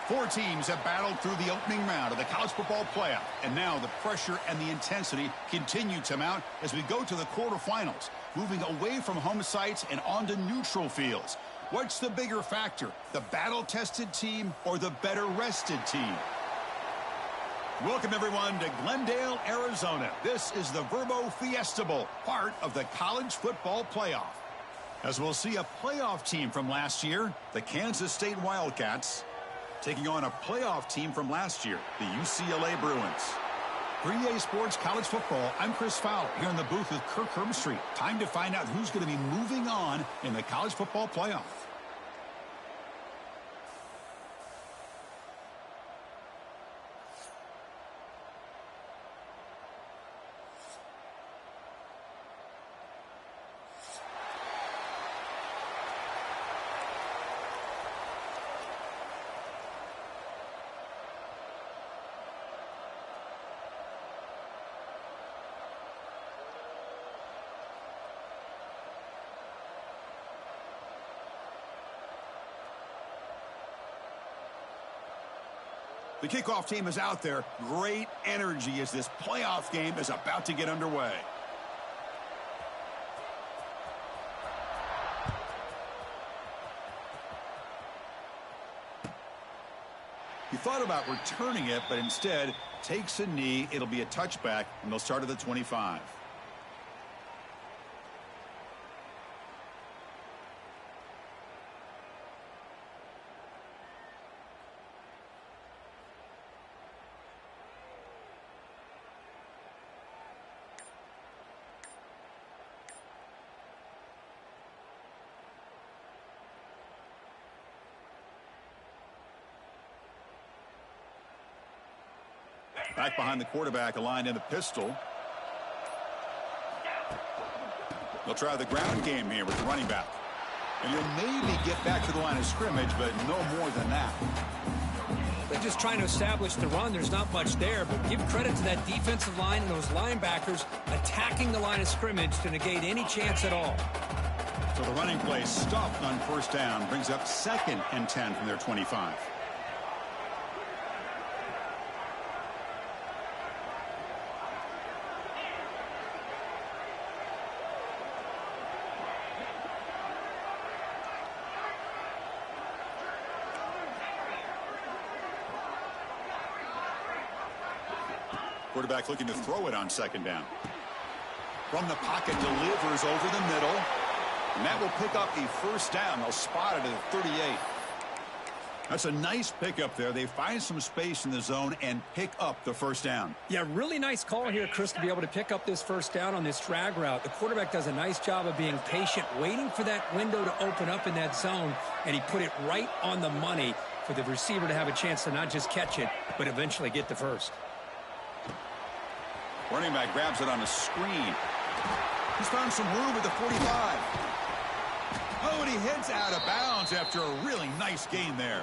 Four teams have battled through the opening round of the college football playoff, and now the pressure and the intensity continue to mount as we go to the quarterfinals, moving away from home sites and onto neutral fields. What's the bigger factor, the battle-tested team or the better-rested team? Welcome, everyone, to Glendale, Arizona. This is the Vrbo Fiesta Bowl, part of the college football playoff. As we'll see a playoff team from last year, the Kansas State Wildcats, taking on a playoff team from last year, the UCLA Bruins. For EA Sports College Football, I'm Chris Fowler here in the booth with Kirk Herbstreit. Time to find out who's going to be moving on in the college football playoff. The kickoff team is out there. Great energy as this playoff game is about to get underway. He thought about returning it, but instead takes a knee. It'll be a touchback, and they'll start at the 25. Back behind the quarterback, aligned in the pistol. They'll try the ground game here with the running back. And he'll maybe get back to the line of scrimmage, but no more than that. They're just trying to establish the run. There's not much there, but give credit to that defensive line and those linebackers attacking the line of scrimmage to negate any chance at all. So the running play stopped on first down, brings up 2nd and 10 from their 25. Quarterback looking to throw it on 2nd down. From the pocket, delivers over the middle. And that will pick up a first down. They'll spot it at the 38. That's a nice pickup there. They find some space in the zone and pick up the first down. Yeah, really nice call here, Chris, to be able to pick up this first down on this drag route. The quarterback does a nice job of being patient, waiting for that window to open up in that zone, and he put it right on the money for the receiver to have a chance to not just catch it, but eventually get the first. Running back grabs it on a screen. He's found some room at the 45. Oh, and he heads out of bounds after a really nice gain there.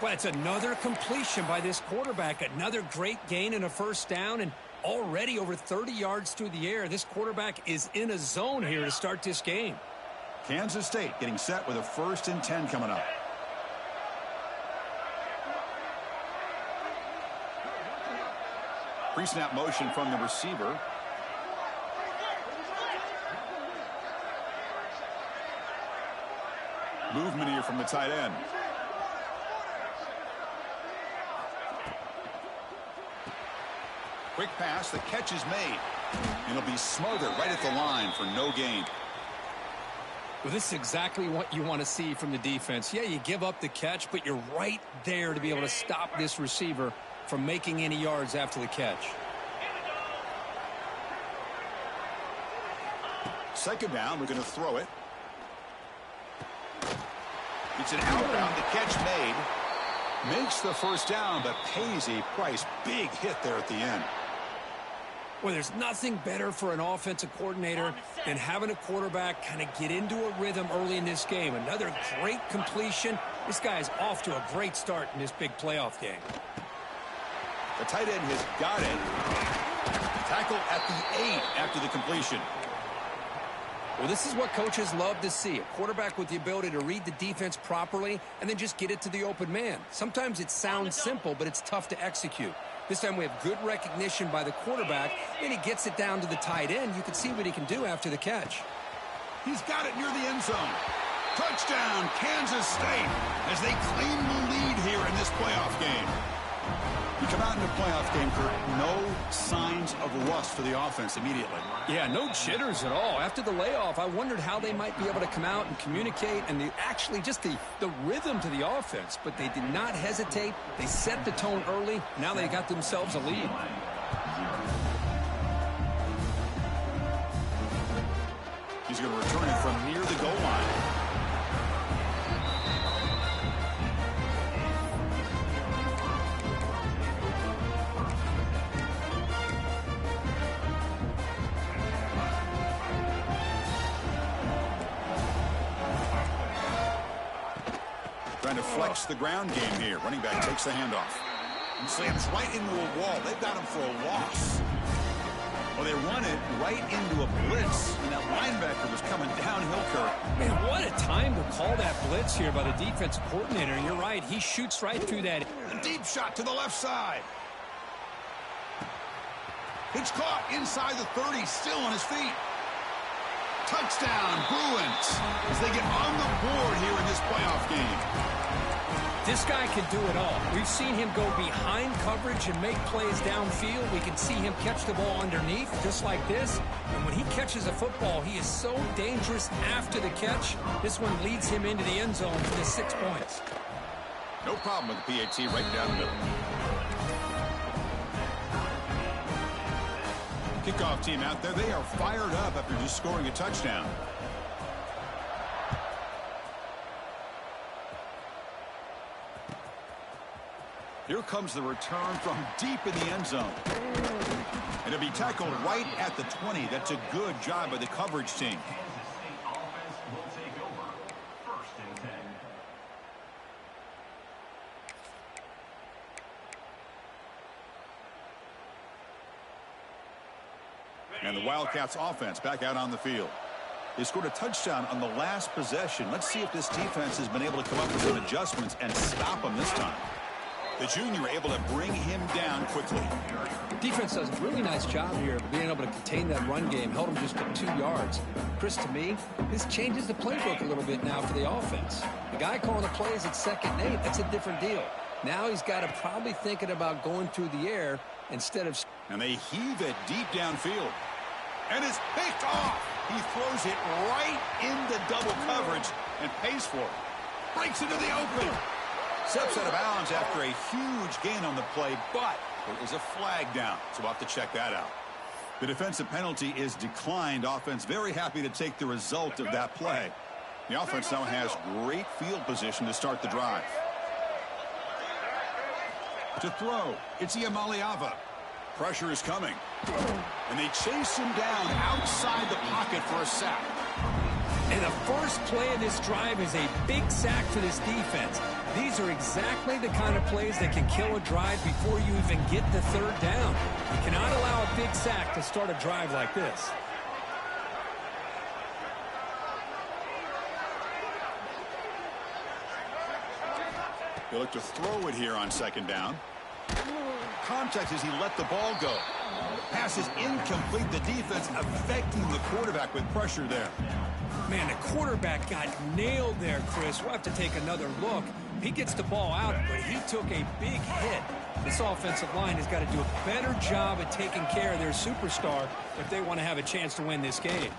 Well, it's another completion by this quarterback. Another great gain and a first down, and already over 30 yards through the air. This quarterback is in a zone here to start this game. Kansas State getting set with a 1st and 10 coming up. Pre-snap motion from the receiver. Movement here from the tight end. Quick pass, the catch is made. And it'll be smothered right at the line for no gain. Well, this is exactly what you want to see from the defense. Yeah, you give up the catch, but you're right there to be able to stop this receiver from making any yards after the catch. 2nd down, we're going to throw it. It's an outbound, the catch made. Makes the first down, but pays a price. Big hit there at the end. Well, there's nothing better for an offensive coordinator than having a quarterback kind of get into a rhythm early in this game. Another great completion. This guy is off to a great start in this big playoff game. The tight end has got it. Tackle at the 8 after the completion. Well, this is what coaches love to see. A quarterback with the ability to read the defense properly and then just get it to the open man. Sometimes it sounds simple, but it's tough to execute. This time we have good recognition by the quarterback, and he gets it down to the tight end. You can see what he can do after the catch. He's got it near the end zone. Touchdown, Kansas State, as they claim the lead here in this playoff game. You come out in the playoff game, Kurt, no signs of rust for the offense immediately. Yeah, no jitters at all. After the layoff, I wondered how they might be able to come out and communicate and actually just the rhythm to the offense. But they did not hesitate. They set the tone early. Now they got themselves a lead. He's going to return it from near the goal line. Trying to flex the ground game here. Running back takes the handoff and slams right into a wall. They've got him for a loss. Well, they run it right into a blitz, and that linebacker was coming downhill, Kurt. Man, what a time to call that blitz here by the defensive coordinator. You're right. He shoots right through that. A deep shot to the left side. It's caught inside the 30, still on his feet. Touchdown, Bruins, as they get on the board here in this playoff game. This guy can do it all. We've seen him go behind coverage and make plays downfield. We can see him catch the ball underneath, just like this. And when he catches a football, he is so dangerous after the catch. This one leads him into the end zone for the 6 points. No problem with the PAT right down the middle. Kickoff team out there, they are fired up after just scoring a touchdown. Here comes the return from deep in the end zone. And it'll be tackled right at the 20. That's a good job by the coverage team. And the Wildcats offense back out on the field. They scored a touchdown on the last possession. Let's see if this defense has been able to come up with some adjustments and stop them this time. The junior able to bring him down quickly. Defense does a really nice job here of being able to contain that run game. Held him just to 2 yards. Chris, to me, this changes the playbook a little bit now for the offense. The guy calling the plays at 2nd and 8, that's a different deal. Now he's got to probably thinking about going through the air instead of... And they heave it deep downfield. And it's picked off. He throws it right into double coverage and pays for it. Breaks into the open. Steps out of bounds after a huge gain on the play, but there is a flag down, so we'll have to check that out. The defensive penalty is declined. Offense very happy to take the result of that play. The offense now has great field position to start the drive. To throw, it's Iamaleava. Pressure is coming. And they chase him down outside the pocket for a sack. And the first play of this drive is a big sack for this defense. These are exactly the kind of plays that can kill a drive before you even get the 3rd down. You cannot allow a big sack to start a drive like this. They look to throw it here on 2nd down. Contact as he let the ball go. Pass is incomplete. The defense affecting the quarterback with pressure there. Man, the quarterback got nailed there, Chris. We'll have to take another look. He gets the ball out, but he took a big hit. This offensive line has got to do a better job at taking care of their superstar if they want to have a chance to win this game.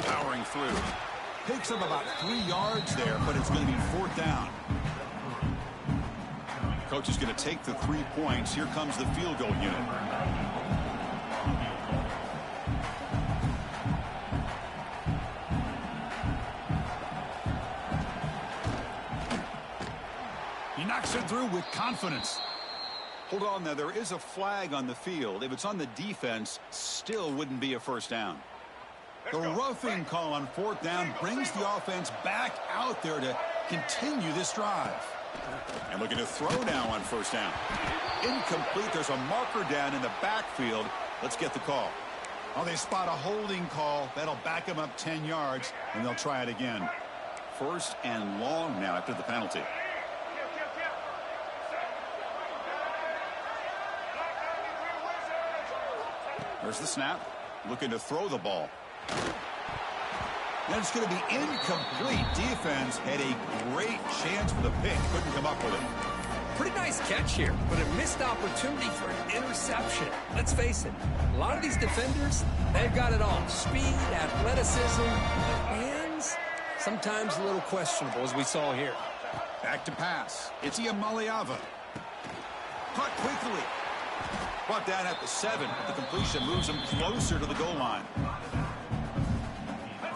Powering through. Picks up about 3 yards there, but it's going to be 4th down. Coach is going to take the 3 points. Here comes the field goal unit. He knocks it through with confidence. Hold on now, there is a flag on the field. If it's on the defense, still wouldn't be a 1st down. The roughing call on 4th down brings the offense back out there to continue this drive. And looking to throw now on 1st down. Incomplete. There's a marker down in the backfield. Let's get the call. Oh, they spot a holding call. That'll back them up 10 yards, and they'll try it again. First and long now after the penalty. There's the snap. Looking to throw the ball. And it's going to be incomplete. Defense had a great chance for the pick. Couldn't come up with it. Pretty nice catch here, but a missed opportunity for an interception. Let's face it, a lot of these defenders, they've got it all. Speed, athleticism, hands, sometimes a little questionable, as we saw here. Back to pass. It's Iamaleava. Caught quickly. Brought down at the 7. The completion moves him closer to the goal line.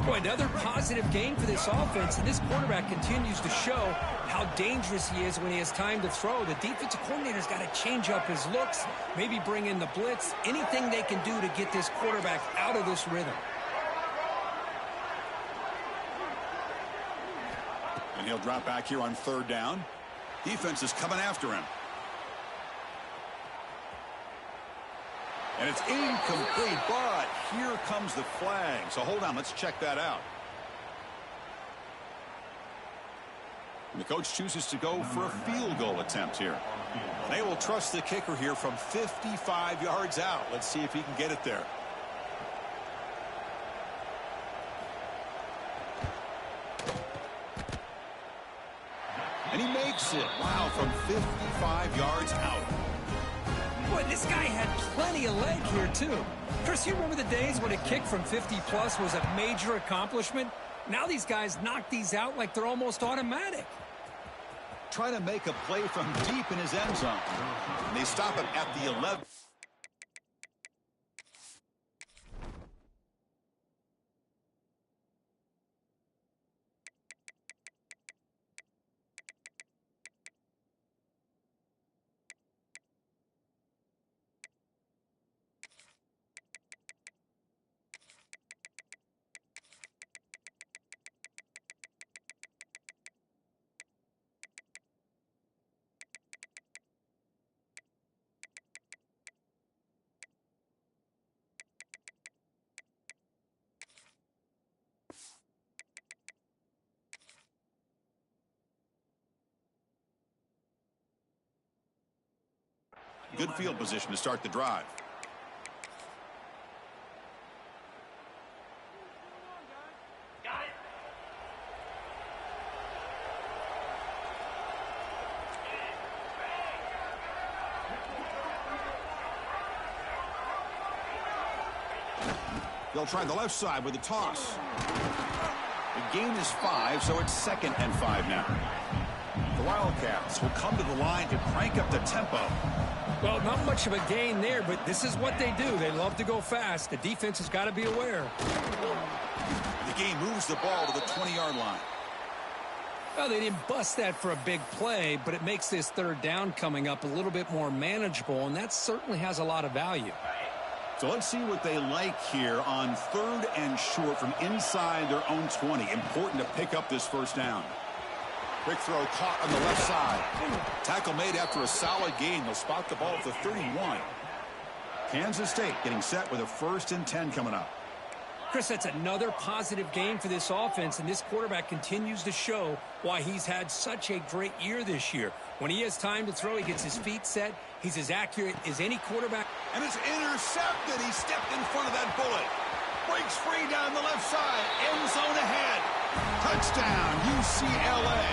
Boy, another positive game for this offense, and this quarterback continues to show how dangerous he is when he has time to throw. The defensive coordinator's got to change up his looks, maybe bring in the blitz, anything they can do to get this quarterback out of this rhythm. And he'll drop back here on 3rd down. Defense is coming after him. And it's incomplete, but here comes the flag. So hold on, let's check that out. And the coach chooses to go for a field goal attempt here. They will trust the kicker here from 55 yards out. Let's see if he can get it there. And he makes it. Wow, from 55 yards out. Boy, this guy had plenty of leg here, too. Chris, you remember the days when a kick from 50-plus was a major accomplishment? Now these guys knock these out like they're almost automatic. Trying to make a play from deep in his end zone. And they stop him at the 11. Good field position to start the drive. They'll try the left side with a toss. The gain is 5, so it's 2nd and 5 now. The Wildcats will come to the line to crank up the tempo. Well, not much of a gain there, but this is what they do. They love to go fast. The defense has got to be aware. The game moves the ball to the 20-yard line. Well, they didn't bust that for a big play, but it makes this 3rd down coming up a little bit more manageable, and that certainly has a lot of value. So let's see what they like here on 3rd and short from inside their own 20. Important to pick up this 1st down. Quick throw caught on the left side. Tackle made after a solid gain. They'll spot the ball at the 31. Kansas State getting set with a 1st and 10 coming up. Chris, that's another positive game for this offense, and this quarterback continues to show why he's had such a great year this year. When he has time to throw, he gets his feet set. He's as accurate as any quarterback. And it's intercepted. He stepped in front of that bullet. Breaks free down the left side. End zone ahead. Touchdown, UCLA.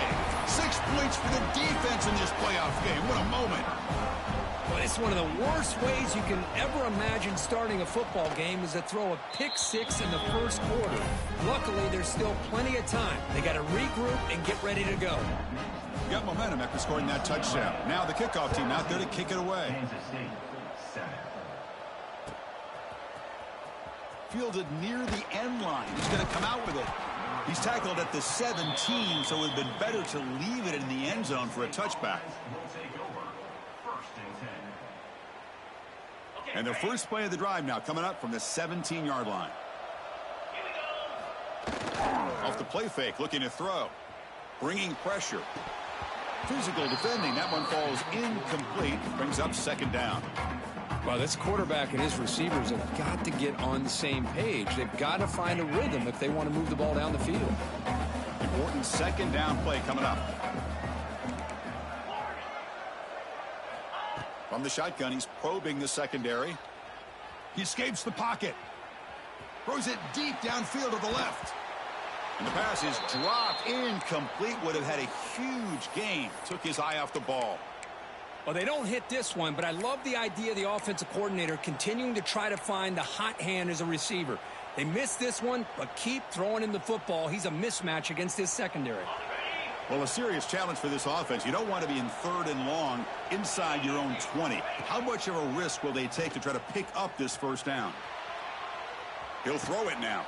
6 points for the defense in this playoff game. What a moment. Well, it's one of the worst ways you can ever imagine starting a football game is to throw a pick-6 in the 1st quarter. Luckily, there's still plenty of time. They got to regroup and get ready to go. Got momentum after scoring that touchdown. Now the kickoff team out there to kick it away. Fielded near the end line. He's going to come out with it. He's tackled at the 17, so it would have been better to leave it in the end zone for a touchback. And the first play of the drive now coming up from the 17-yard line. Off the play fake, looking to throw. Bringing pressure. Physical defending. That one falls incomplete. Brings up 2nd down. Well, this quarterback and his receivers have got to get on the same page. They've got to find a rhythm if they want to move the ball down the field. Important second down play coming up. From the shotgun, he's probing the secondary. He escapes the pocket. Throws it deep downfield to the left. And the pass is dropped incomplete. Would have had a huge gain. Took his eye off the ball. Well, they don't hit this one, but I love the idea of the offensive coordinator continuing to try to find the hot hand as a receiver. They missed this one, but keep throwing him the football. He's a mismatch against his secondary. Well, a serious challenge for this offense. You don't want to be in 3rd and long inside your own 20. How much of a risk will they take to try to pick up this first down? He'll throw it now.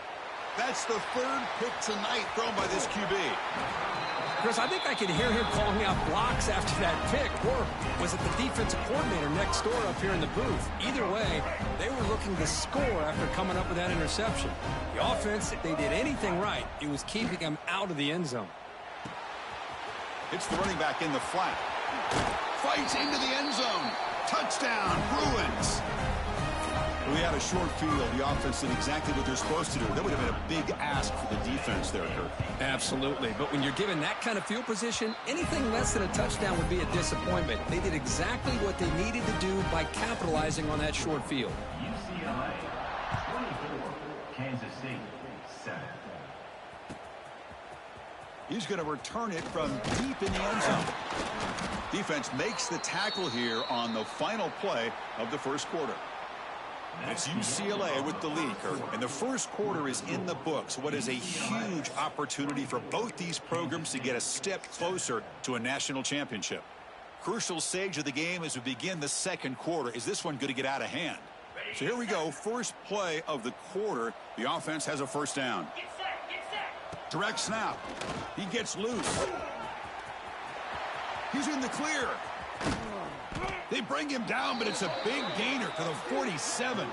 That's the 3rd pick tonight thrown by this QB. Chris, I think I could hear him calling out blocks after that pick, or was it the defensive coordinator next door up here in the booth? Either way, they were looking to score after coming up with that interception. The offense, if they did anything right, it was keeping them out of the end zone. It's the running back in the flat. Fights into the end zone. Touchdown, Bruins. We had a short field. The offense did exactly what they're supposed to do. That would have been a big ask for the defense there, Kurt. Absolutely. But when you're given that kind of field position, anything less than a touchdown would be a disappointment. They did exactly what they needed to do by capitalizing on that short field. UCLA 24, Kansas City 7. He's going to return it from deep in the end zone. Defense makes the tackle here on the final play of the first quarter. It's UCLA with the lead, Kurt. And the first quarter is in the books. What is a huge opportunity for both these programs to get a step closer to a national championship. Crucial stage of the game as we begin the second quarter. Is this one going to get out of hand? So here we go. First play of the quarter. The offense has a first down. Direct snap. He gets loose. He's in the clear. They bring him down, but it's a big gainer to the 47.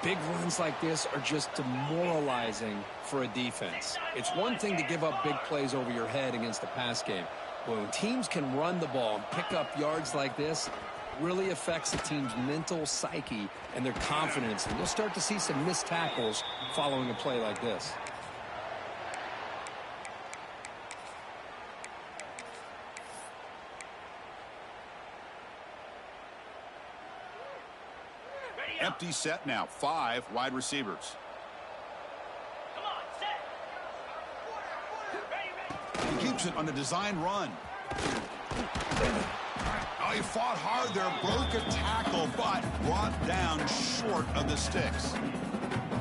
Big runs like this are just demoralizing for a defense. It's one thing to give up big plays over your head against the pass game. But when teams can run the ball and pick up yards like this, it really affects the team's mental psyche and their confidence. And you'll start to see some missed tackles following a play like this. Empty set now. 5 wide receivers. He keeps it on a design run. Oh, he fought hard there. Broke a tackle, but brought down short of the sticks.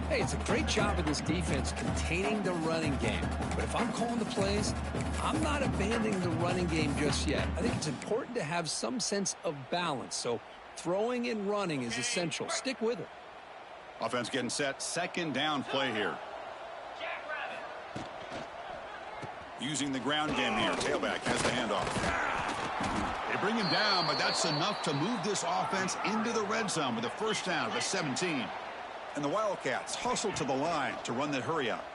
Hey, it's a great job of this defense containing the running game. But if I'm calling the plays, I'm not abandoning the running game just yet. I think it's important to have some sense of balance. So throwing and running is essential. Stick with it. Offense getting set. Second down play here. Using the ground game here. Tailback has the handoff. They bring him down, but that's enough to move this offense into the red zone with a first down at the 17. And the Wildcats hustle to the line to run that hurry up.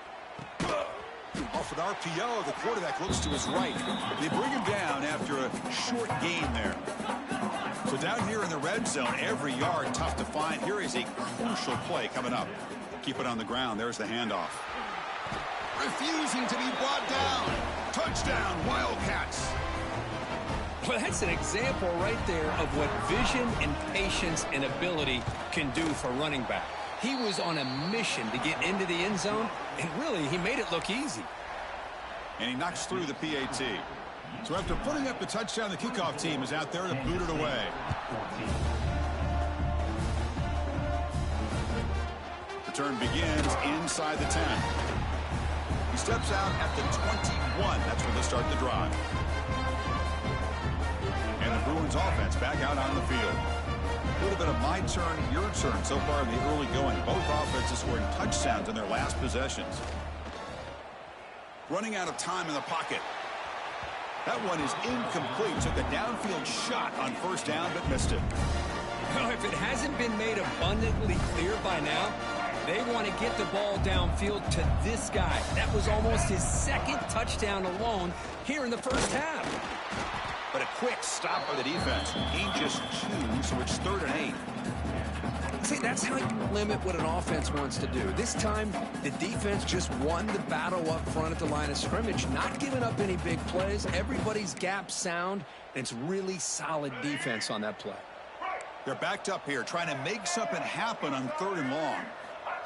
Off an RPO, the quarterback looks to his right. They bring him down after a short gain there. So down here in the red zone, every yard tough to find. Here is a crucial play coming up. Keep it on the ground. There's the handoff. Refusing to be brought down. Touchdown, Wildcats. Well, that's an example right there of what vision and patience and ability can do for a running back. He was on a mission to get into the end zone, and really, he made it look easy. And he knocks through the PAT. So after putting up the touchdown, the kickoff team is out there to boot it away. Return begins inside the 10. He steps out at the 21. That's where they start the drive. And the Bruins offense back out on the field. A little bit of my turn, your turn so far in the early going. Both offenses scoring touchdowns in their last possessions. Running out of time in the pocket. That one is incomplete. Took a downfield shot on first down, but missed it. Well, if it hasn't been made abundantly clear by now, they want to get the ball downfield to this guy. That was almost his second touchdown alone here in the first half. But a quick stop by the defense. Gain just 2, so it's 3rd and 8. See, that's how you limit what an offense wants to do. This time, the defense just won the battle up front at the line of scrimmage, not giving up any big plays. Everybody's gap sound, and it's really solid defense on that play. They're backed up here, trying to make something happen on 3rd and long.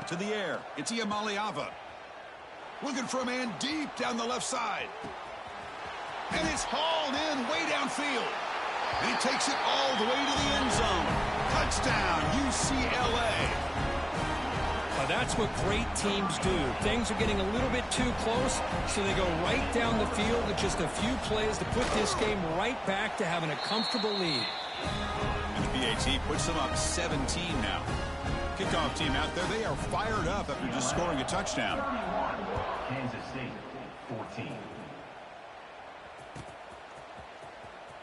To the air, it's Iamaleava. Looking for a man deep down the left side. And it's hauled in way downfield. And he takes it all the way to the end zone. Touchdown, UCLA. Well, that's what great teams do. Things are getting a little bit too close, so they go right down the field with just a few plays to put this game right back to having a comfortable lead. And the PAT puts them up 17 now. Kickoff team out there, they are fired up after just scoring a touchdown. Kansas State, 14.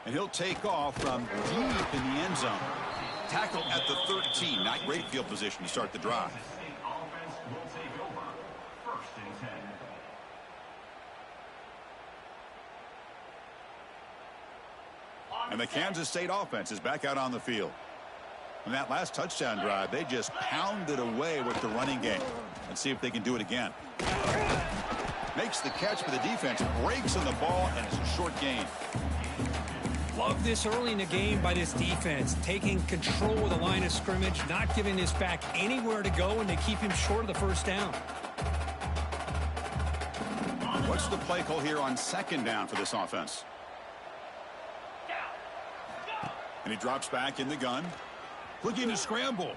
And he'll take off from deep in the end zone. Tackle at the 13. Not great field position to start the drive. Kansas State offense will take over. 1st and 10. And the Kansas State offense is back out on the field. On that last touchdown drive, they just pounded away with the running game. Let's see if they can do it again. Makes the catch for the defense, breaks on the ball, and it's a short gain. Love this early in the game by this defense, taking control of the line of scrimmage, not giving this back anywhere to go, and they keep him short of the 1st down. What's the play call here on 2nd down for this offense? And he drops back in the gun. Looking to scramble.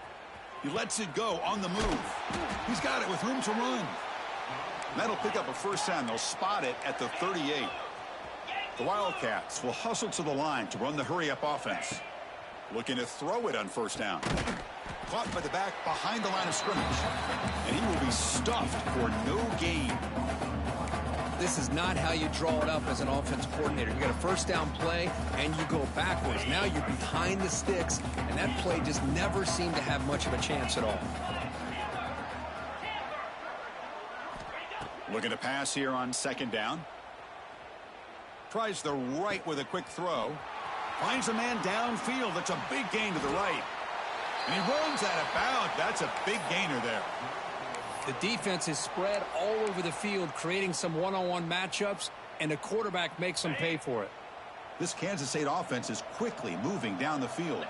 He lets it go on the move. He's got it with room to run. That'll pick up a 1st down. They'll spot it at the 38. The Wildcats will hustle to the line to run the hurry-up offense. Looking to throw it on 1st down. Caught by the back behind the line of scrimmage. And he will be stuffed for no gain. This is not how you draw it up as an offense coordinator. You got a 1st down play, and you go backwards. Now you're behind the sticks, and that play just never seemed to have much of a chance at all. Looking to pass here on 2nd down. Tries the right with a quick throw. Finds a man downfield. That's a big gain to the right. And he runs out of bounds. That's a big gainer there. The defense is spread all over the field, creating some one-on-one matchups, and the quarterback makes them pay for it. This Kansas State offense is quickly moving down the field.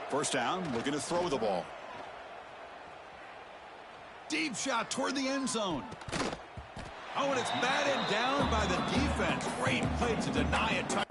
First down, looking to throw the ball. Deep shot toward the end zone. Oh, and it's batted down by the defense. Great play to deny a touchdown.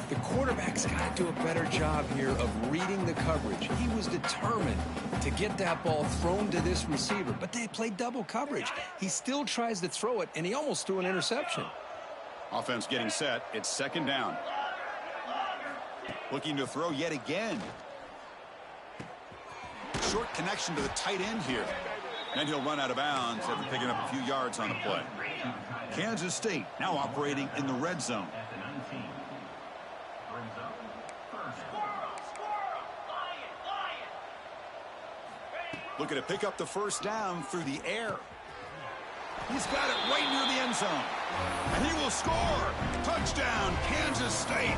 The quarterback's got to do a better job here of reading the coverage. He was determined to get that ball thrown to this receiver, but they played double coverage. He still tries to throw it, and he almost threw an interception. Offense getting set. It's 2nd down. Looking to throw yet again. Short connection to the tight end here. And he'll run out of bounds after picking up a few yards on the play. Kansas State now operating in the red zone. At the 19. Brings up 1st. Looking to pick up the 1st down through the air. He's got it right near the end zone. And he will score. Touchdown, Kansas State.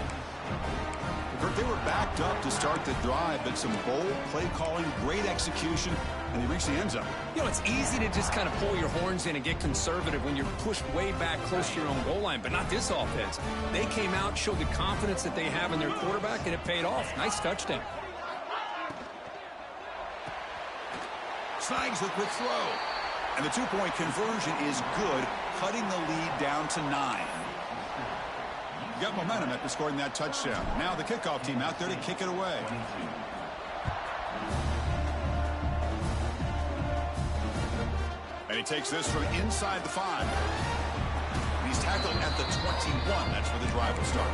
They were backed up to start the drive, but some bold play calling, great execution, and they reached the end zone. You know, it's easy to just kind of pull your horns in and get conservative when you're pushed way back close to your own goal line, but not this offense. They came out, showed the confidence that they have in their quarterback, and it paid off. Nice touchdown. Snags the quick throw. And the 2-point conversion is good, cutting the lead down to 9. got momentum after scoring that touchdown. Now the kickoff team out there to kick it away. And he takes this from inside the 5. He's tackled at the 21. That's where the drive will start.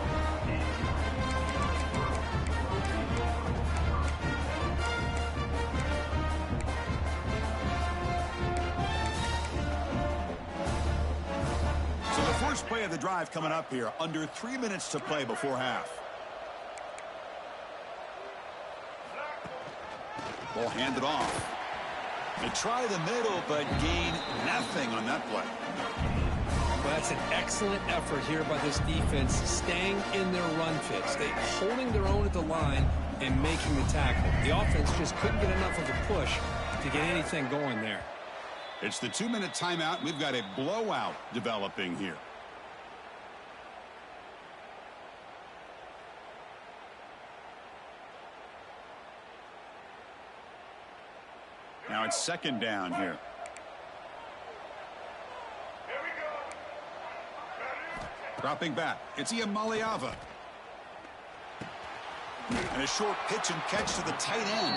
So the first play of the drive coming up here. Under 3 minutes to play before half. Ball handed off. They try the middle, but gain nothing on that play. Well, that's an excellent effort here by this defense, staying in their run fits. They holding their own at the line and making the tackle. The offense just couldn't get enough of a push to get anything going there. It's the 2-minute timeout. We've got a blowout developing here. Now it's second down here. Dropping back. It's Iamaleava. And a short pitch and catch to the tight end.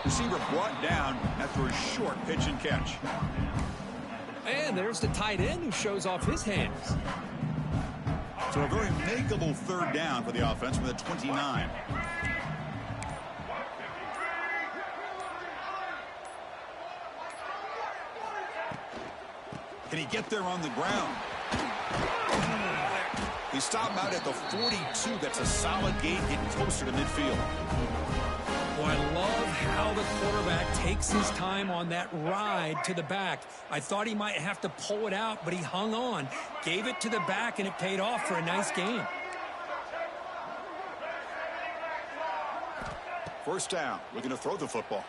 Receiver brought down after a short pitch and catch. And there's the tight end who shows off his hands. So a very makeable third down for the offense with a 29. Can he get there on the ground? He stopped him out at the 42. That's a solid gain, getting closer to midfield. Boy, I love how the quarterback takes his time on that ride to the back. I thought he might have to pull it out, but he hung on, gave it to the back, and it paid off for a nice gain. First down, looking to throw the football.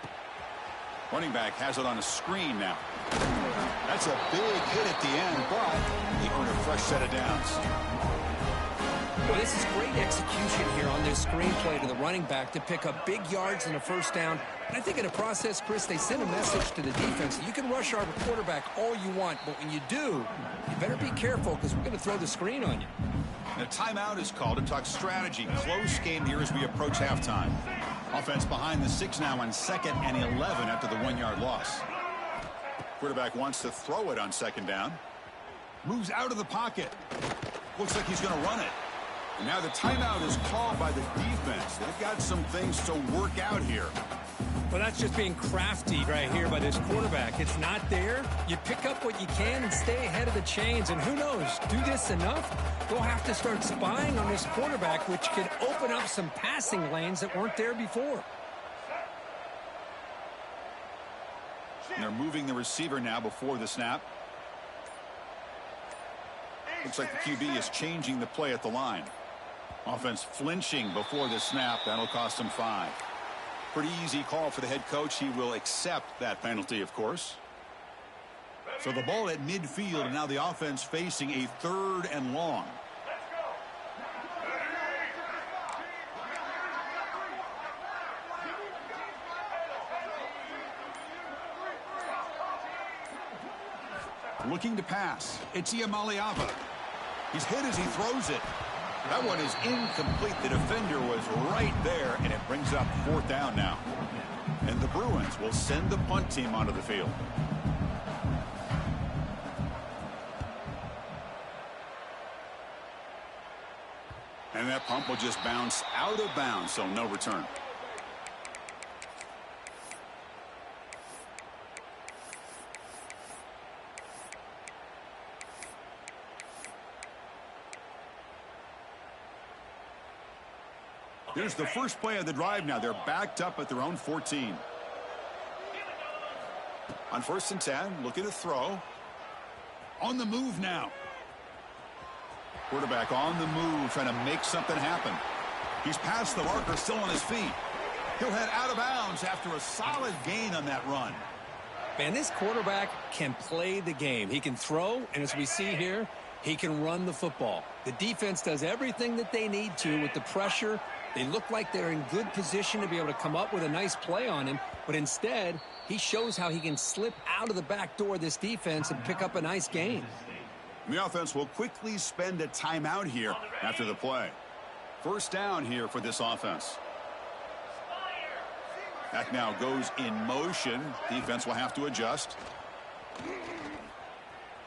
Running back has it on a screen now. That's a big hit at the end, but he earned a fresh set of downs. Well, this is great execution here on this screen play to the running back to pick up big yards and a first down. And I think in the process, Chris, they send a message to the defense. You can rush our quarterback all you want, but when you do, you better be careful because we're going to throw the screen on you. And a timeout is called to talk strategy. Close game here as we approach halftime. Offense behind the 6 now on 2nd and 11 after the 1-yard loss. Quarterback wants to throw it on second down. Moves out of the pocket. Looks like he's going to run it. And now the timeout is called by the defense. They've got some things to work out here. Well, that's just being crafty right here by this quarterback. It's not there. You pick up what you can and stay ahead of the chains. And who knows, do this enough, they'll have to start spying on this quarterback, which could open up some passing lanes that weren't there before. And they're moving the receiver now before the snap. Looks like the QB is changing the play at the line. Offense flinching before the snap. That'll cost him 5. Pretty easy call for the head coach. He will accept that penalty, of course. So the ball at midfield, and now the offense facing a 3rd and long. Looking to pass. It's Iamaleava. He's hit as he throws it. That one is incomplete. The defender was right there, and it brings up 4th down now. And the Bruins will send the punt team onto the field. And that punt will just bounce out of bounds, so no return. Here's the first play of the drive now. They're backed up at their own 14. On 1st and 10, looking to throw. On the move now. Quarterback on the move, trying to make something happen. He's past the marker, still on his feet. He'll head out of bounds after a solid gain on that run. Man, this quarterback can play the game. He can throw, and as we see here, he can run the football. The defense does everything that they need to with the pressure. They look like they're in good position to be able to come up with a nice play on him, but instead, he shows how he can slip out of the back door of this defense and pick up a nice gain. And the offense will quickly spend a timeout here after the play. First down here for this offense. Back now goes in motion. Defense will have to adjust.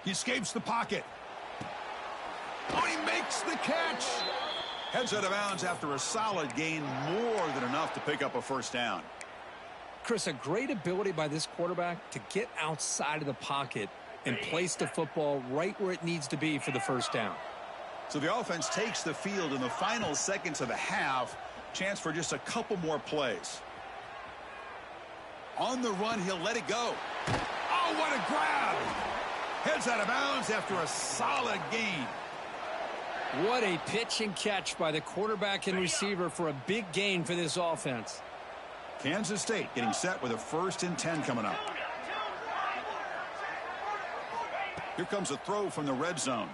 He escapes the pocket. Oh, he makes the catch. Heads out of bounds after a solid gain, more than enough to pick up a first down. Chris, a great ability by this quarterback to get outside of the pocket and place the football right where it needs to be for the first down. So the offense takes the field in the final seconds of the half. Chance for just a couple more plays. On the run, he'll let it go. Oh, what a grab! Heads out of bounds after a solid gain. What a pitch and catch by the quarterback and receiver for a big gain for this offense. Kansas State getting set with a 1st and 10 coming up. Here comes a throw from the red zone.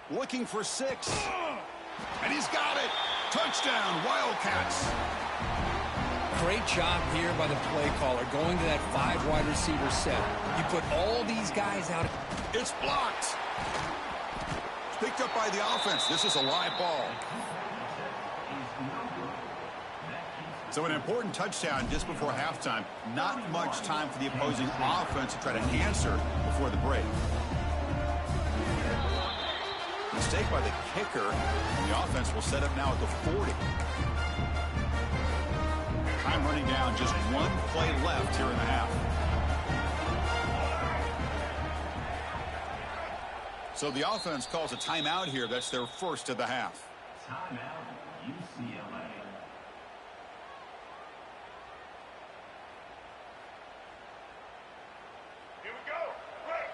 Looking for 6. And he's got it. Touchdown, Wildcats. Great job here by the play caller going to that 5 wide receiver set. You put all these guys out. It's blocked. Picked up by the offense. This is a live ball. So an important touchdown just before halftime. Not much time for the opposing offense to try to answer before the break. Mistake by the kicker. And the offense will set up now at the 40. Time running down. Just one play left here in the half. So the offense calls a timeout here. That's their first of the half. Timeout, UCLA. Here we go. Right.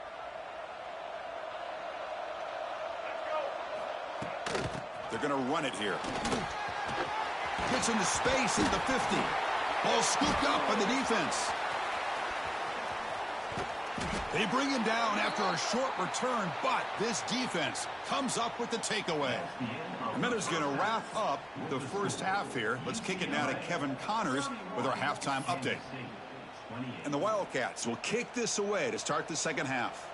Let's go. They're going to run it here. Gets into space at the 50. Ball scooped up by the defense. They bring him down after a short return, but this defense comes up with the takeaway. The Minutes going to wrap up the first half here. Let's kick it now to Kevin Connors with our halftime update. And the Wildcats will kick this away to start the second half.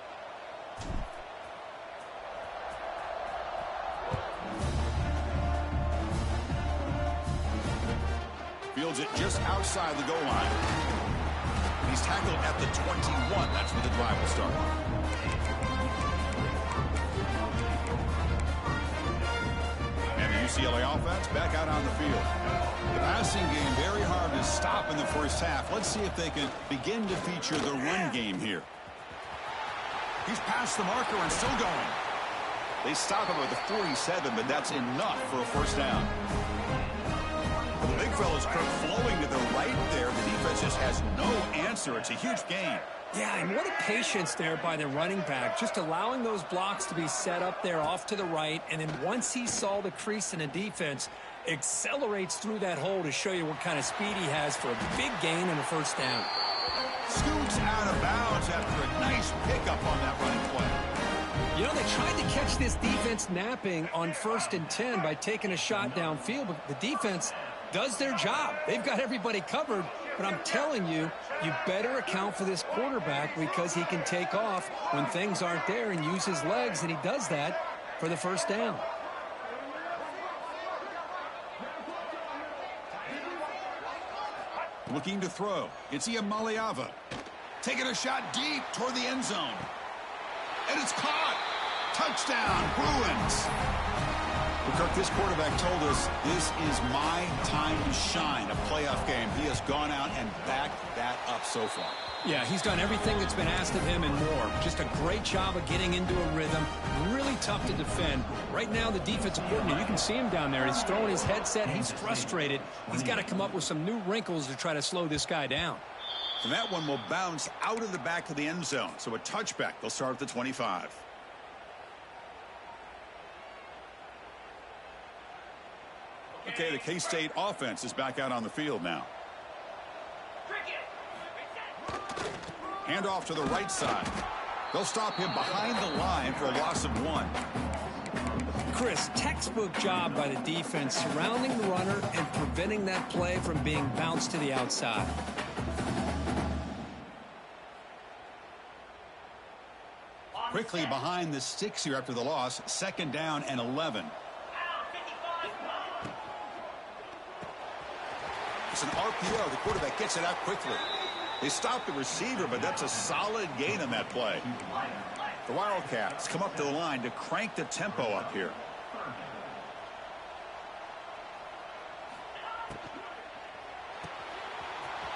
Fields it just outside the goal line. He's tackled at the 21. That's where the drive will start. And the UCLA offense back out on the field. The passing game very hard to stop in the first half. Let's see if they can begin to feature the run game here. He's past the marker and still going. They stop him at the 47, but that's enough for a first down. The big fella's Kirk flowing to the right there. The defense just has no answer. It's a huge gain. Yeah, and what a patience there by the running back. Just allowing those blocks to be set up there off to the right. And then once he saw the crease in the defense, accelerates through that hole to show you what kind of speed he has for a big gain and a first down. Scoots out of bounds after a nice pickup on that running play. You know, they tried to catch this defense napping on 1st and 10 by taking a shot downfield, but the defense does their job. They've got everybody covered, but I'm telling you, you better account for this quarterback because he can take off when things aren't there and use his legs, and he does that for the first down. Looking to throw. It's Iamaleava. Taking a shot deep toward the end zone. And it's caught. Touchdown, Bruins. Well, Kirk, this quarterback told us this is my time to shine, a playoff game. He has gone out and backed that up so far. Yeah, he's done everything that's been asked of him and more. Just a great job of getting into a rhythm. Really tough to defend. Right now, the defensive coordinator, you can see him down there. He's throwing his headset. He's frustrated. He's got to come up with some new wrinkles to try to slow this guy down. And that one will bounce out of the back of the end zone. So a touchback. They'll start at the 25. Okay, the K-State offense is back out on the field now. Hand off to the right side. They'll stop him behind the line for a loss of 1. Chris, textbook job by the defense surrounding the runner and preventing that play from being bounced to the outside. quickly behind the sticks here after the loss. 2nd down and 11. It's an RPO. The quarterback gets it out quickly. They stop the receiver, but that's a solid gain on that play. The Wildcats come up to the line to crank the tempo up here.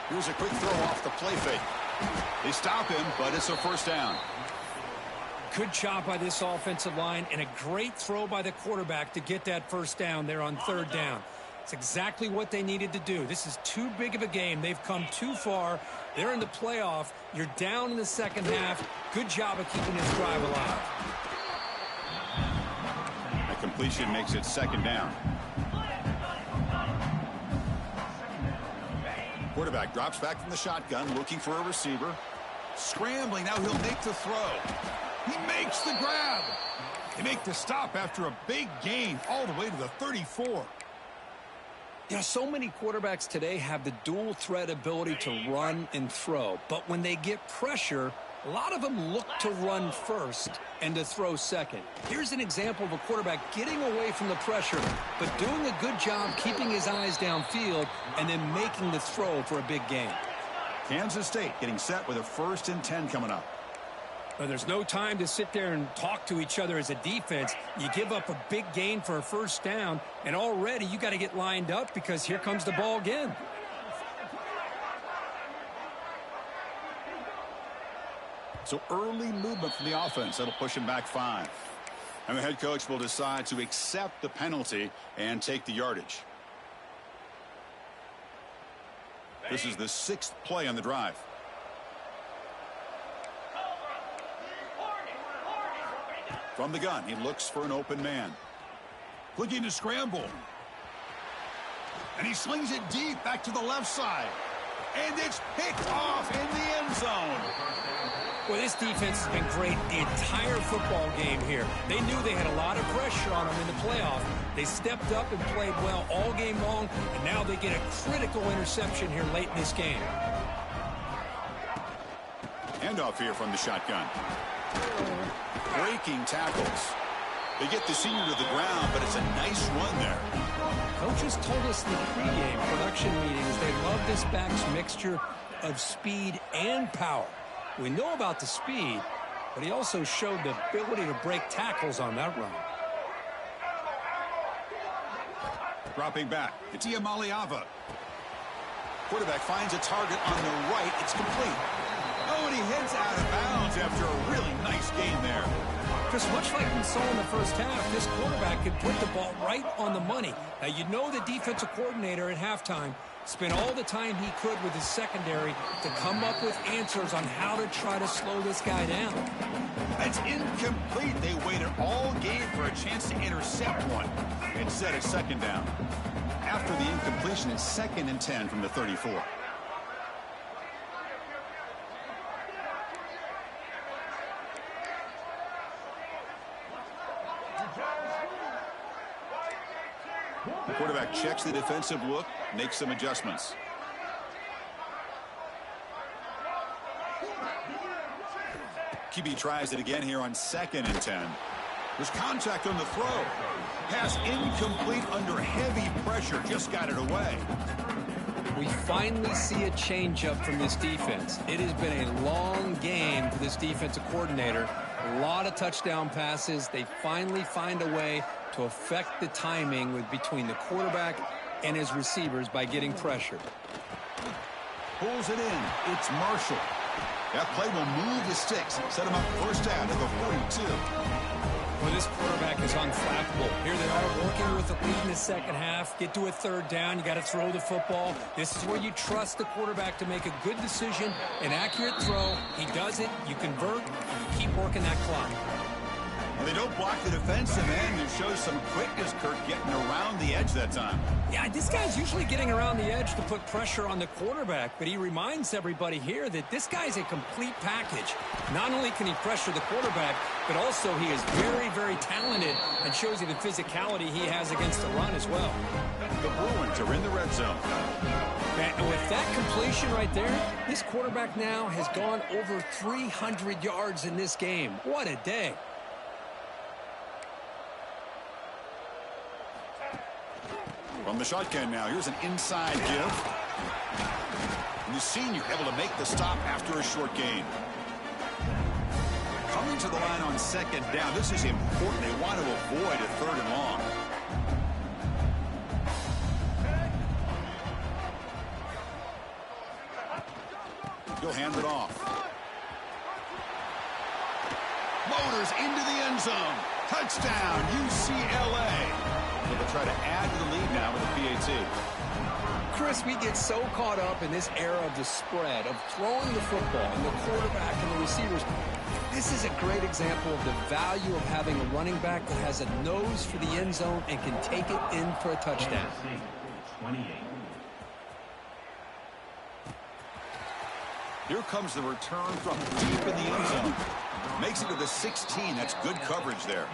Here's a quick throw off the play fake. They stop him, but it's a 1st down. Good job by this offensive line and a great throw by the quarterback to get that 1st down there on 3rd down. It's exactly what they needed to do. This is too big of a game. They've come too far. They're in the playoff. You're down in the 2nd half. Good job of keeping this drive alive. A completion makes it 2nd down. Quarterback drops back from the shotgun, looking for a receiver. Scrambling, now he'll make the throw. He makes the grab. They make the stop after a big gain all the way to the 34. You know, so many quarterbacks today have the dual threat ability to run and throw. But when they get pressure, a lot of them look to run first and to throw second. Here's an example of a quarterback getting away from the pressure, but doing a good job keeping his eyes downfield and then making the throw for a big gain. Kansas State getting set with a 1st and 10 coming up. Well, there's no time to sit there and talk to each other as a defense. You give up a big gain for a 1st down, and already you got to get lined up because here comes the ball again. So early movement from the offense. That'll push him back 5. And the head coach will decide to accept the penalty and take the yardage. This is the 6th play on the drive. From the gun, he looks for an open man. Looking to scramble. And he slings it deep back to the left side. And it's picked off in the end zone. Well, this defense has been great the entire football game here. They knew they had a lot of pressure on them in the playoff. They stepped up and played well all game long, and now they get a critical interception here late in this game. Handoff here from the shotgun. Breaking tackles. They get the senior to the ground, but it's a nice run there. Coaches told us in the pregame production meetings they love this back's mixture of speed and power. We know about the speed, but he also showed the ability to break tackles on that run. Dropping back, it's Iamaleava. Quarterback finds a target on the right. It's complete. Oh, and he heads out of bounds after a really nice gain there. Chris, much like we saw in the 1st half, this quarterback could put the ball right on the money. Now, you know the defensive coordinator at halftime spent all the time he could with his secondary to come up with answers on how to try to slow this guy down. That's incomplete. They waited all game for a chance to intercept one. Instead, it's 2nd down. After the incompletion, it's 2nd and 10 from the 34. The quarterback checks the defensive look, makes some adjustments. QB tries it again here on 2nd and 10. There's contact on the throw. Pass incomplete under heavy pressure. Just got it away. We finally see a changeup from this defense. It has been a long game for this defensive coordinator. A lot of touchdown passes. They finally find a way to affect the timing between the quarterback and his receivers by getting pressure. Pulls it in. It's Marshall. That play will move the sticks. Set him up 1st down to the 42. Well, this quarterback is unflappable. Here they are working with the lead in the 2nd half. Get to a 3rd down. You got to throw the football. This is where you trust the quarterback to make a good decision, an accurate throw. He does it. You convert, and you keep working that clock. They don't block the defensive end, who shows some quickness, Kirk, getting around the edge that time. Yeah, this guy's usually getting around the edge to put pressure on the quarterback, but he reminds everybody here that this guy's a complete package. Not only can he pressure the quarterback, but also he is very, very talented and shows you the physicality he has against the run as well. The Bruins are in the red zone. And with that completion right there, this quarterback now has gone over 300 yards in this game. What a day. From the shotgun now, here's an inside give. And the senior able to make the stop after a short gain. Coming to the line on second down, this is important. They want to avoid a 3rd and long. He'll hand it off. Motors into the end zone. Touchdown, UCLA. They'll try to add to the lead now with the PAT. Chris, we get so caught up in this era of the spread, of throwing the football, and the quarterback and the receivers. This is a great example of the value of having a running back that has a nose for the end zone and can take it in for a touchdown. 28. Here comes the return from deep in the end zone. Makes it to the 16. That's good coverage there.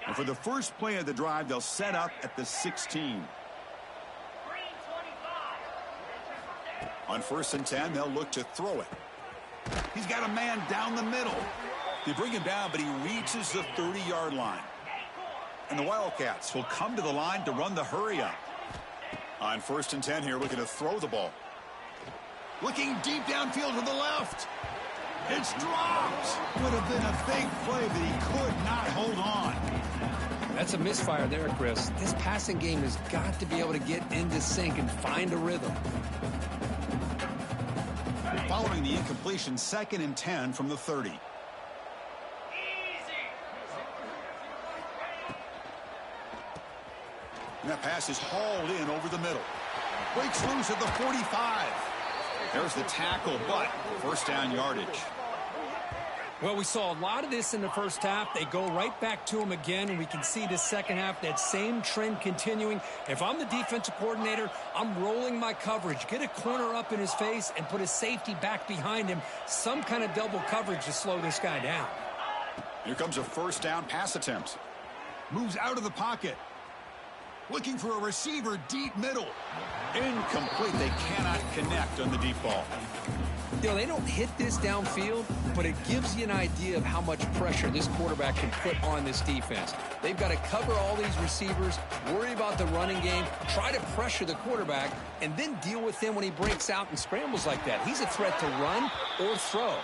And for the first play of the drive, they'll set up at the 16. On 1st and 10, they'll look to throw it. He's got a man down the middle. They bring him down, but he reaches the 30-yard line. And the Wildcats will come to the line to run the hurry up. On 1st and 10 here, looking to throw the ball. Looking deep downfield to the left. It's dropped. Would have been a big play, but he could not hold on. That's a misfire there, Chris. This passing game has got to be able to get into sync and find a rhythm. Following the incompletion, 2nd and 10 from the 30. And that pass is hauled in over the middle. Breaks loose at the 45. There's the tackle, but 1st down yardage. Well, we saw a lot of this in the first half. They go right back to him again, and we can see the second half, that same trend continuing. If I'm the defensive coordinator, I'm rolling my coverage. Get a corner up in his face and put a safety back behind him. Some kind of double coverage to slow this guy down. Here comes a 1st down pass attempt. Moves out of the pocket. Looking for a receiver deep middle. Incomplete. They cannot connect on the deep ball. You know, they don't hit this downfield, but it gives you an idea of how much pressure this quarterback can put on this defense. They've got to cover all these receivers, worry about the running game, try to pressure the quarterback, and then deal with him when he breaks out and scrambles like that. He's a threat to run or throw.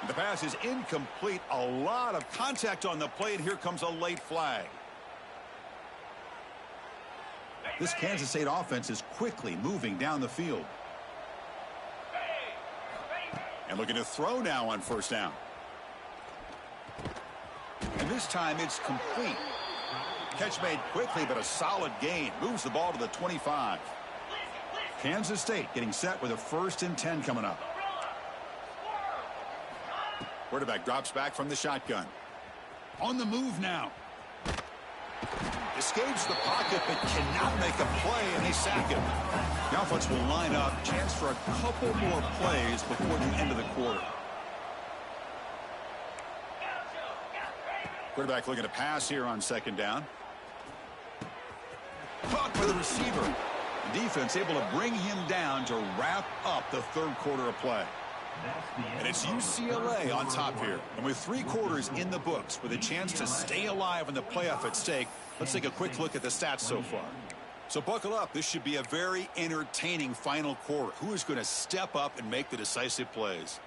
The pass is incomplete. A lot of contact on the play, and here comes a late flag. This Kansas State offense is quickly moving down the field. And looking to throw now on 1st down. And this time it's complete. Catch made quickly, but a solid gain. Moves the ball to the 25. Kansas State getting set with a 1st and 10 coming up. Quarterback drops back from the shotgun. On the move now. Escapes the pocket, but cannot make a play, and they sack him. The offense will line up. Chance for a couple more plays before the end of the quarter. Quarterback looking to pass here on 2nd down. Caught by the receiver. The defense able to bring him down to wrap up the 3rd quarter of play. And it's UCLA on top here. And with 3 quarters in the books, with a chance to stay alive in the playoff at stake, let's take a quick look at the stats so far. So buckle up. This should be a very entertaining final quarter. Who is going to step up and make the decisive plays?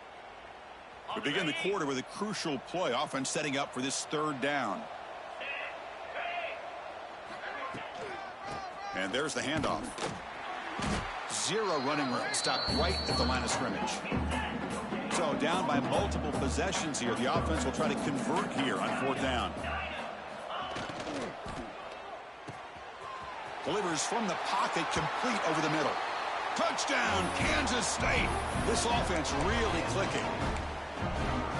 We begin the quarter with a crucial play. Offense setting up for this 3rd down. And there's the handoff. 0 running room. Stopped right at the line of scrimmage. So down by multiple possessions here. The offense will try to convert here on 4th down. Delivers from the pocket, complete over the middle. Touchdown, Kansas State. This offense really clicking.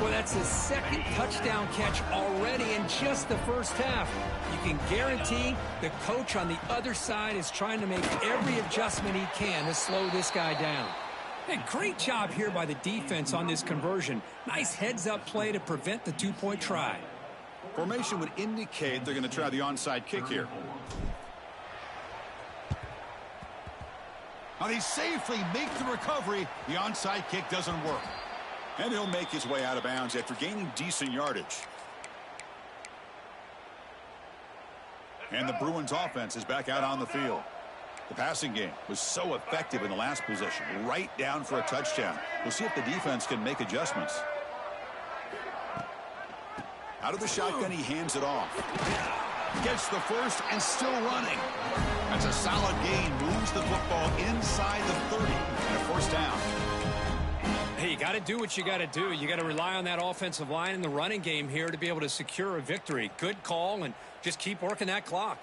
Well, that's his second touchdown catch already in just the first half. You can guarantee the coach on the other side is trying to make every adjustment he can to slow this guy down. And great job here by the defense on this conversion. Nice heads-up play to prevent the two-point try. Formation would indicate they're going to try the onside kick here. Now they safely make the recovery. The onside kick doesn't work. And he'll make his way out of bounds after gaining decent yardage. And the Bruins offense is back out on the field. The passing game was so effective in the last possession, right down for a touchdown. We'll see if the defense can make adjustments. Out of the shotgun, he hands it off. Gets the first and still running. That's a solid gain. Moves the football inside the 30 and a first down. Hey, you got to do what you got to do. You got to rely on that offensive line in the running game here to be able to secure a victory. Good call, and just keep working that clock.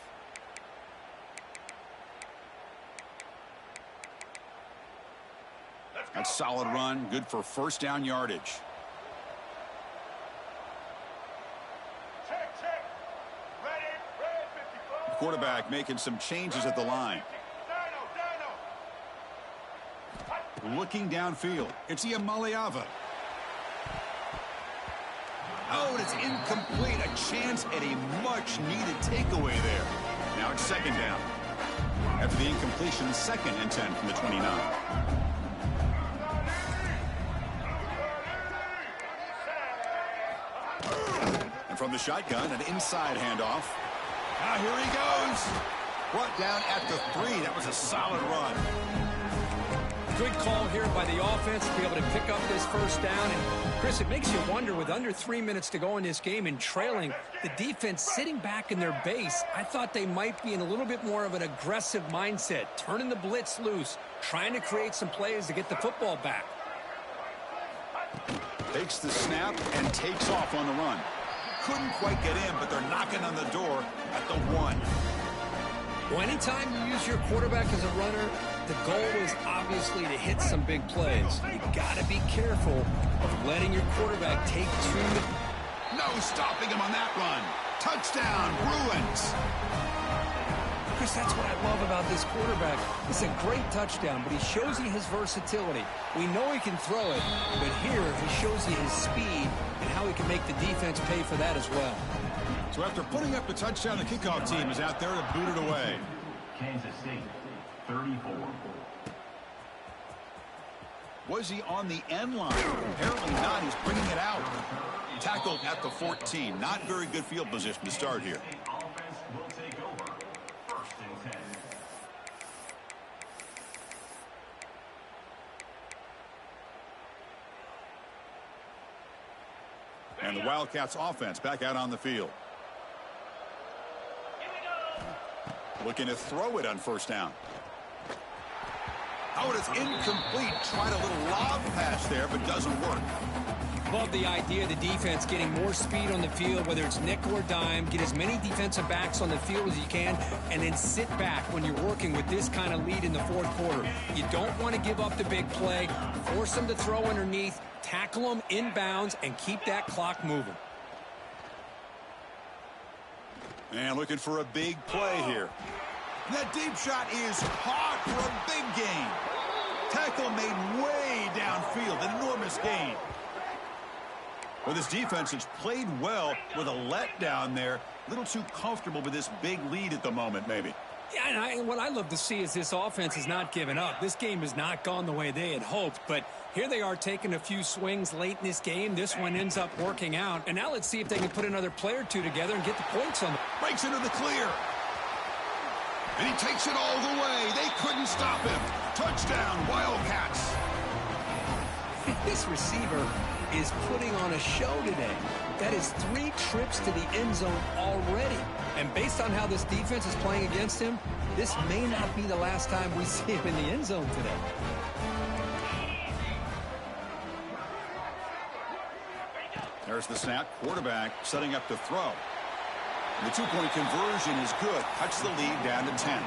That's solid run, good for first down yardage. Check. Ready, 54. The quarterback making some changes at the line. Looking downfield, it's Iamaleava. Oh, and it's incomplete. A chance at a much-needed takeaway there. Now it's second down. After the incompletion, second and 10 from the 29. And from the shotgun, an inside handoff. Now here he goes. Brought down at the 3. That was a solid run. Good call here by the offense to be able to pick up this first down. And, Chris, it makes you wonder, with under 3 minutes to go in this game and trailing, the defense sitting back in their base, I thought they might be in a little bit more of an aggressive mindset, turning the blitz loose, trying to create some plays to get the football back. Takes the snap and takes off on the run. Couldn't quite get in, but they're knocking on the door at the 1. Well, anytime you use your quarterback as a runner, the goal is obviously to hit some big plays. You got to be careful of letting your quarterback take two. No stopping him on that run. Touchdown, Bruins. Chris, that's what I love about this quarterback. It's a great touchdown, but he shows you his versatility. We know he can throw it, but here he shows you his speed and how he can make the defense pay for that as well. So after putting up the touchdown, the kickoff team is out there to boot it away. Kansas State, 34. Was he on the end line? Apparently not. He's bringing it out. Tackled at the 14. Not very good field position to start here. Offense will take over. First and 10. And the Wildcats offense back out on the field. Looking to throw it on first down. Oh, it's incomplete. Tried a little lob pass there, but doesn't work. Love the idea of the defense getting more speed on the field, whether it's nickel or dime, get as many defensive backs on the field as you can, and then sit back when you're working with this kind of lead in the fourth quarter. You don't want to give up the big play, force them to throw underneath, tackle them inbounds, and keep that clock moving. And looking for a big play here. That deep shot is caught for a big gain. Tackle made way downfield. An enormous gain. Well, this defense has played well with a letdown there. A little too comfortable with this big lead at the moment, maybe. Yeah, and what I love to see is this offense has not given up. This game has not gone the way they had hoped, but here they are taking a few swings late in this game. This one ends up working out, and now let's see if they can put another play or two together and get the points on them. Breaks into the clear. And he takes it all the way. They couldn't stop him. Touchdown, Wildcats. This receiver is putting on a show today. That is 3 trips to the end zone already. And based on how this defense is playing against him, this may not be the last time we see him in the end zone today. There's the snap. Quarterback setting up to throw. The two-point conversion is good. Cuts the lead down to 10.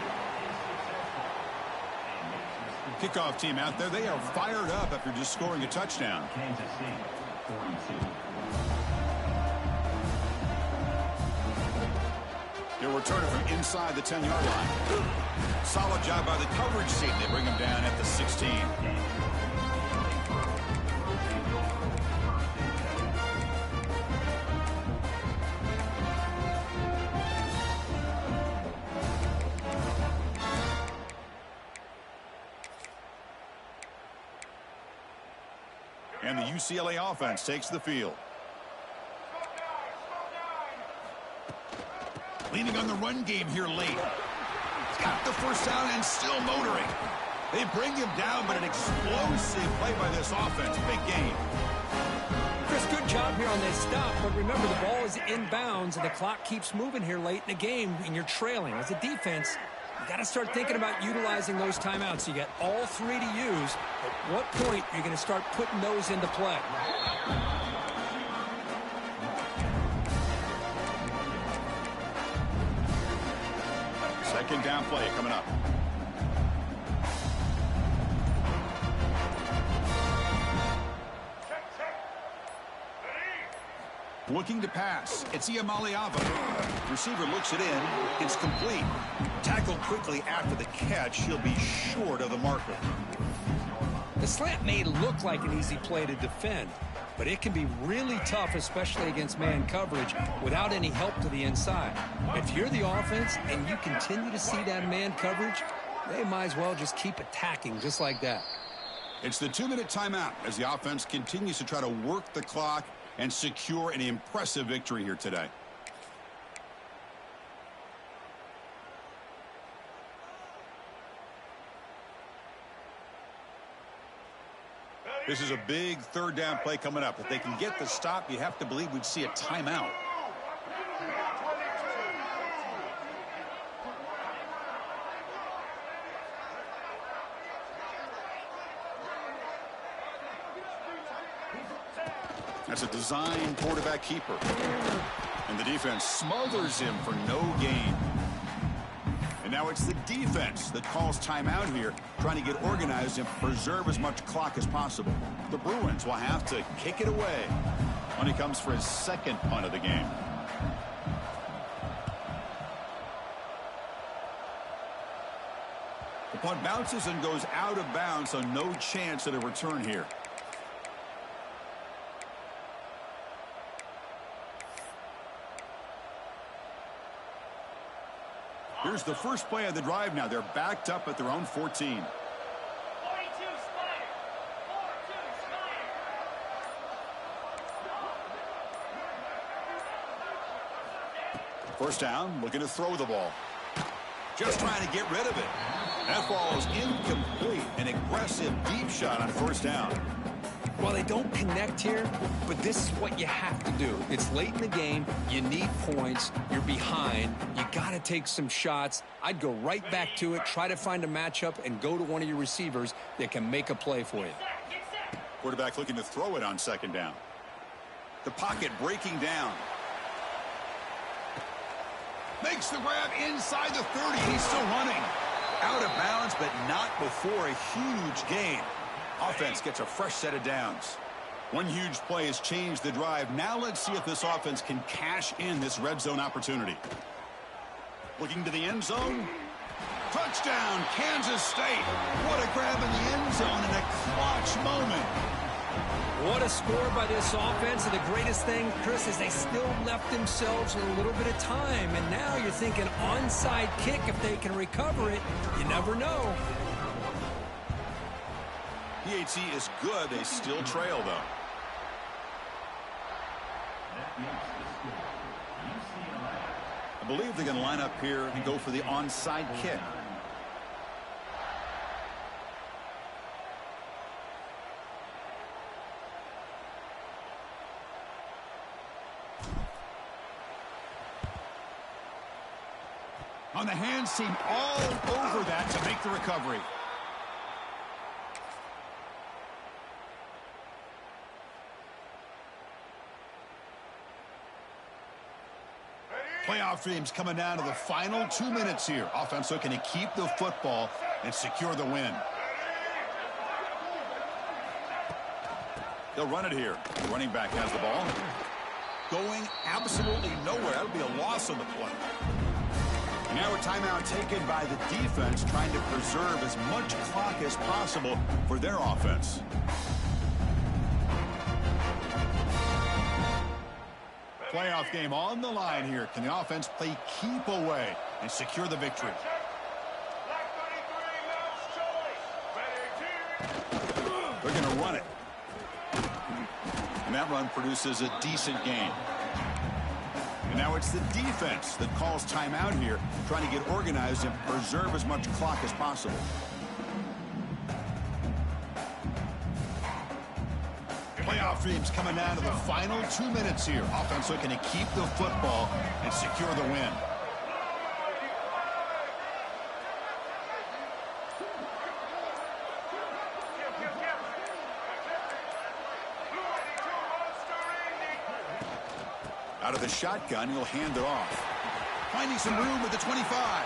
Kickoff team out there. They are fired up after just scoring a touchdown. Kansas City, 42. He'll return it from inside the 10-yard line. Solid job by the coverage team. They bring him down at the 16. And the UCLA offense takes the field. Leaning on the run game here late. He's got the first down and still motoring. They bring him down, but an explosive play by this offense. Big game. Chris, good job here on this stop, but remember the ball is inbounds and the clock keeps moving here late in the game and you're trailing. As a defense, you got to start thinking about utilizing those timeouts. You got all three to use. At what point are you going to start putting those into play? Second down play coming up. Looking to pass. It's Iamaleava. Receiver looks it in. It's complete. Tackled quickly after the catch. He'll be short of the marker. The slant may look like an easy play to defend, but it can be really tough, especially against man coverage, without any help to the inside. If you're the offense and you continue to see that man coverage, they might as well just keep attacking just like that. It's the 2-minute timeout as the offense continues to try to work the clock and secure an impressive victory here today. This is a big third down play coming up. If they can get the stop, you have to believe we'd see a timeout. That's a design quarterback keeper. And the defense smothers him for no gain. And now it's the defense that calls timeout here, trying to get organized and preserve as much clock as possible. The Bruins will have to kick it away when he comes for his second punt of the game. The punt bounces and goes out of bounds, so no chance at a return here. Here's the first play of the drive now. They're backed up at their own 14. First down, looking to throw the ball. Just trying to get rid of it. That ball is incomplete. An aggressive deep shot on first down. Well, they don't connect here, but this is what you have to do. It's late in the game. You need points. You're behind. You got to take some shots. I'd go right back to it, try to find a matchup, and go to one of your receivers that can make a play for you. Quarterback looking to throw it on second down. The pocket breaking down. Makes the grab inside the 30. He's still running. Out of bounds, but not before a huge gain. Offense gets a fresh set of downs. One huge play has changed the drive. Now let's see if this offense can cash in this red zone opportunity. Looking to the end zone. Touchdown, Kansas State. What a grab in the end zone in a clutch moment. What a score by this offense. And the greatest thing, Chris, is they still left themselves a little bit of time. And now you're thinking onside kick, if they can recover it. You never know. PAT is good. They still trail, though. I believe they're going to line up here and go for the onside kick. On the hands team, all over that to make the recovery. Playoff dreams coming down to the final 2 minutes here. Offense looking to keep the football and secure the win. They'll run it here. The running back has the ball. Going absolutely nowhere. That'll be a loss on the play. Now a timeout taken by the defense, trying to preserve as much clock as possible for their offense. Playoff game on the line here. Can the offense play keep away and secure the victory? They're going to run it. And that run produces a decent gain. And now it's the defense that calls timeout here, trying to get organized and preserve as much clock as possible. Playoff dreams coming down to the final 2 minutes here. Offense looking to keep the football and secure the win. Out of the shotgun, he'll hand it off. Finding some room with the 25.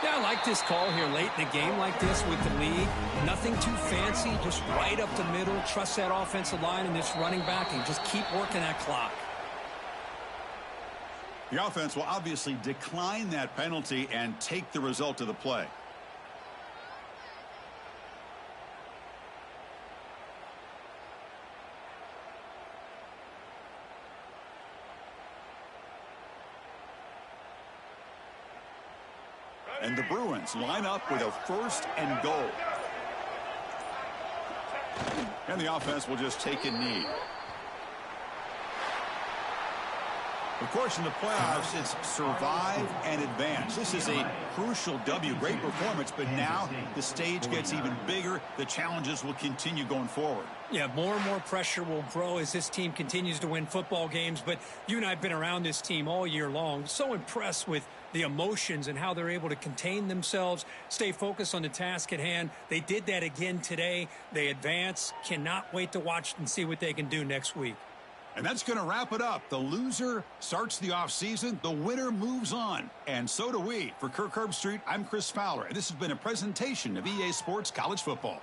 Yeah, I like this call here late in a game like this with the lead. Nothing too fancy, just right up the middle. Trust that offensive line and this running back and just keep working that clock. The offense will obviously decline that penalty and take the result of the play. And the Bruins line up with a 1st and goal. And the offense will just take a knee. Of course, in the playoffs, it's survive and advance. This is a crucial W. Great performance, but now the stage gets even bigger. The challenges will continue going forward. Yeah, more and more pressure will grow as this team continues to win football games. But you and I have been around this team all year long. So impressed with the emotions and how they're able to contain themselves, stay focused on the task at hand. They did that again today. They advance. Cannot wait to watch and see what they can do next week. And that's going to wrap it up. The loser starts the offseason. The winner moves on. And so do we. For Kirk Herbstreit, I'm Chris Fowler. And this has been a presentation of EA Sports College Football.